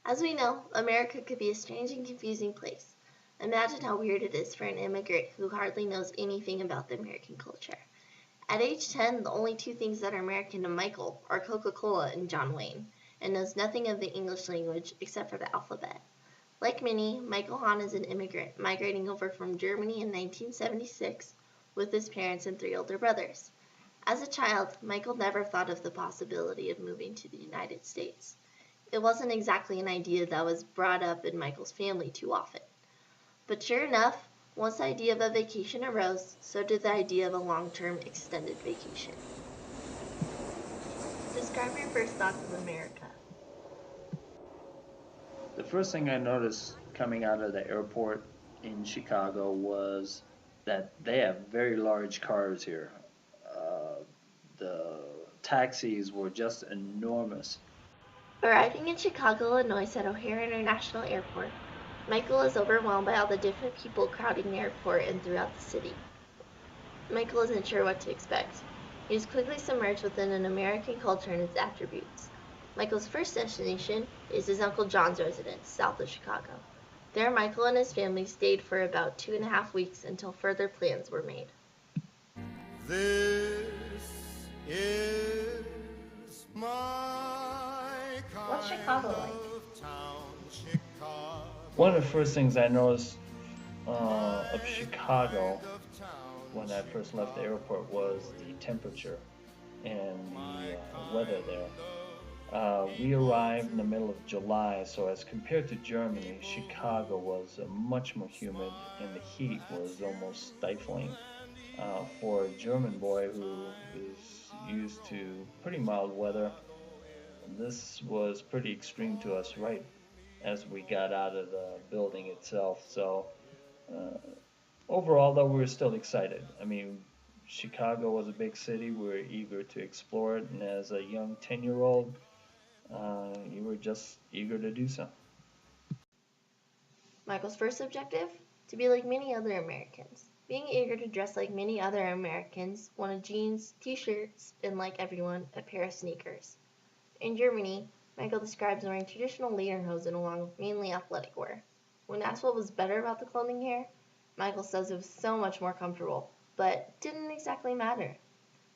As we know, America could be a strange and confusing place. Imagine how weird it is for an immigrant who hardly knows anything about the American culture. At age 10, the only two things that are American to Michael are Coca-Cola and John Wayne, and knows nothing of the English language except for the alphabet. Like many, Michael Hahn is an immigrant migrating over from Germany in 1976 with his parents and three older brothers. As a child, Michael never thought of the possibility of moving to the United States. It wasn't exactly an idea that was brought up in Michael's family too often. But sure enough, once the idea of a vacation arose, so did the idea of a long-term extended vacation. Describe your first thoughts of America. The first thing I noticed coming out of the airport in Chicago was that they have very large cars here. Uh, the taxis were just enormous. Arriving in Chicago, Illinois at O'Hare International Airport, Michael is overwhelmed by all the different people crowding the airport and throughout the city. Michael isn't sure what to expect. He is quickly submerged within an American culture and its attributes. Michael's first destination is his Uncle John's residence, south of Chicago. There, Michael and his family stayed for about 2.5 weeks until further plans were made. This is my What's kind Chicago like? of town, Chicago. One of the first things I noticed of Chicago when I first left the airport was the temperature and the weather there. We arrived in the middle of July, so as compared to Germany, Chicago was much more humid and the heat was almost stifling. For a German boy who is used to pretty mild weather, this was pretty extreme to us right as we got out of the building itself. So, uh, overall, though, we were still excited. I mean, Chicago was a big city. We were eager to explore it, and as a young 10-year-old, you were just eager to do so. Michael's first objective? To be like many other Americans. Being eager to dress like many other Americans, wanted jeans, t-shirts, and like everyone, a pair of sneakers. In Germany, Michael describes wearing traditional lederhosen along with mainly athletic wear. When asked what was better about the clothing here, Michael says it was so much more comfortable, but didn't exactly matter.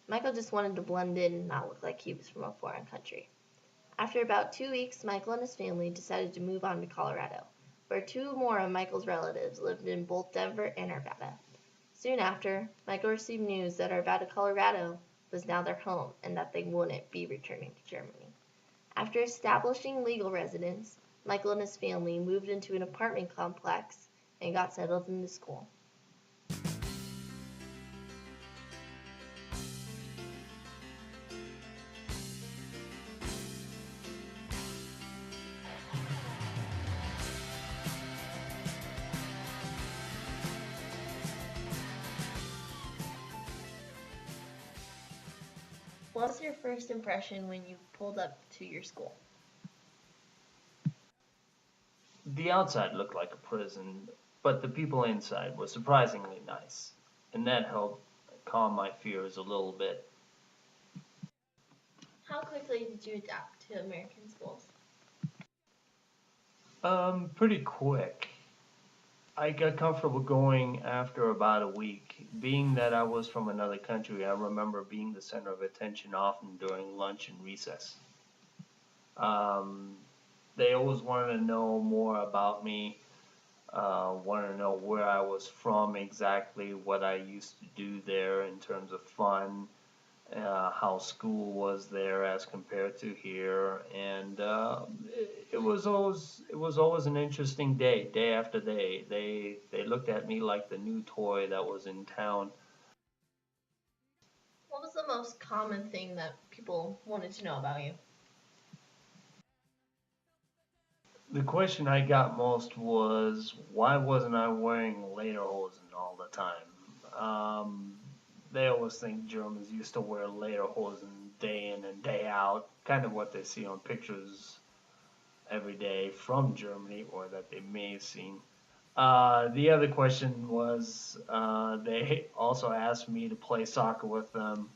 Michael just wanted to blend in and not look like he was from a foreign country. After about 2 weeks, Michael and his family decided to move on to Colorado, where two more of Michael's relatives lived in both Denver and Arvada. Soon after, Michael received news that Arvada, Colorado was now their home and that they wouldn't be returning to Germany. After establishing legal residence, Michael and his family moved into an apartment complex and got settled into school. What was your first impression when you pulled up to your school? The outside looked like a prison, but the people inside were surprisingly nice, and that helped calm my fears a little bit. How quickly did you adapt to American schools? Pretty quick. I got comfortable going after about a week. Being that I was from another country, I remember being the center of attention often during lunch and recess. Um, they always wanted to know more about me, wanted to know where I was from exactly, what I used to do there in terms of fun, how school was there as compared to here, and it was always an interesting day, day after day. They looked at me like the new toy that was in town. What was the most common thing that people wanted to know about you? The question I got most was why wasn't I wearing lederhosen all the time? They always think Germans used to wear lederhosen day in and day out, kind of what they see on pictures every day from Germany or that they may have seen. The other question was they also asked me to play soccer with them.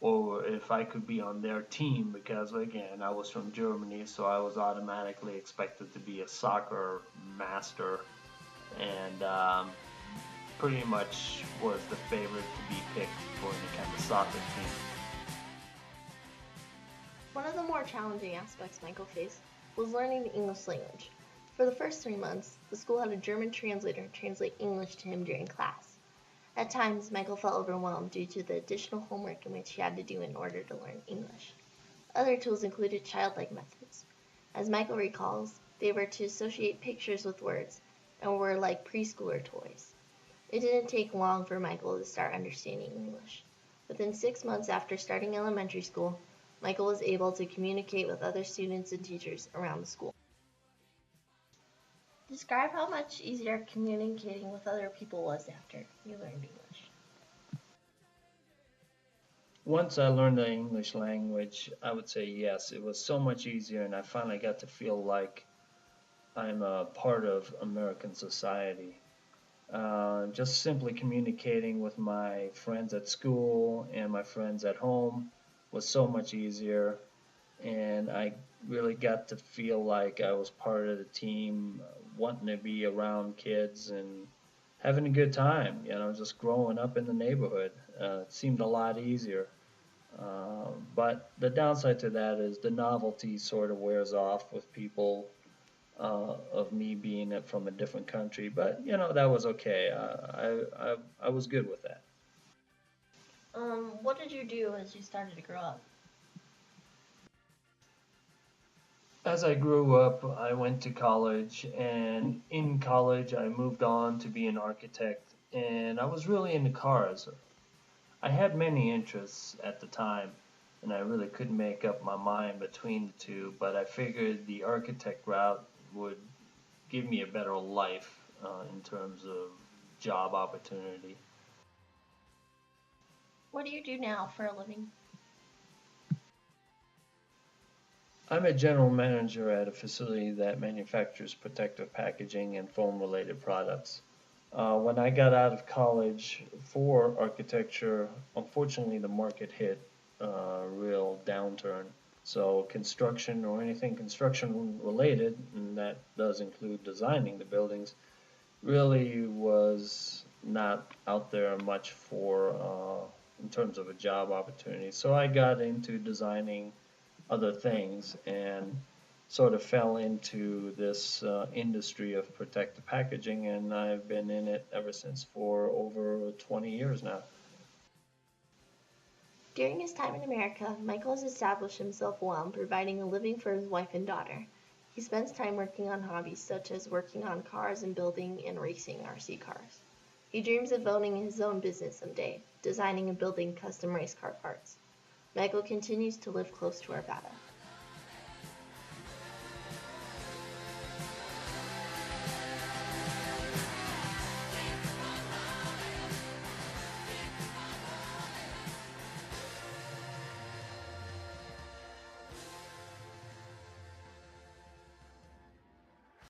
or if I could be on their team because, again, I was from Germany, so I was automatically expected to be a soccer master and pretty much was the favorite to be picked for any kind of soccer team. One of the more challenging aspects Michael faced was learning the English language. For the first 3 months, the school had a German translator translate English to him during class. At times, Michael felt overwhelmed due to the additional homework in which he had to do in order to learn English. Other tools included childlike methods. As Michael recalls, they were to associate pictures with words and were like preschooler toys. It didn't take long for Michael to start understanding English. Within 6 months after starting elementary school, Michael was able to communicate with other students and teachers around the school. Describe how much easier communicating with other people was after you learned English. Once I learned the English language, I would say yes, it was so much easier, and I finally got to feel like I'm a part of American society. Just simply communicating with my friends at school and my friends at home was so much easier, and I really got to feel like I was part of the team, wanting to be around kids and having a good time, just growing up in the neighborhood. It seemed a lot easier. But the downside to that is the novelty sort of wears off with people of me being from a different country. But that was okay. I was good with that. What did you do as you started to grow up? As I grew up, I went to college, and in college, I moved on to be an architect, and I was really into cars. I had many interests at the time, and I really couldn't make up my mind between the two, but I figured the architect route would give me a better life in terms of job opportunity. What do you do now for a living? I'm a general manager at a facility that manufactures protective packaging and foam related products. When I got out of college for architecture, unfortunately the market hit a real downturn. So construction or anything construction related, and that does include designing the buildings, really was not out there much for in terms of a job opportunity. So I got into designing other things and sort of fell into this industry of protective packaging, and I've been in it ever since for over 20 years now. During his time in America, Michael has established himself well in providing a living for his wife and daughter. He spends time working on hobbies such as working on cars and building and racing RC cars. He dreams of owning his own business someday, designing and building custom race car parts. Michael continues to live close to Arvada.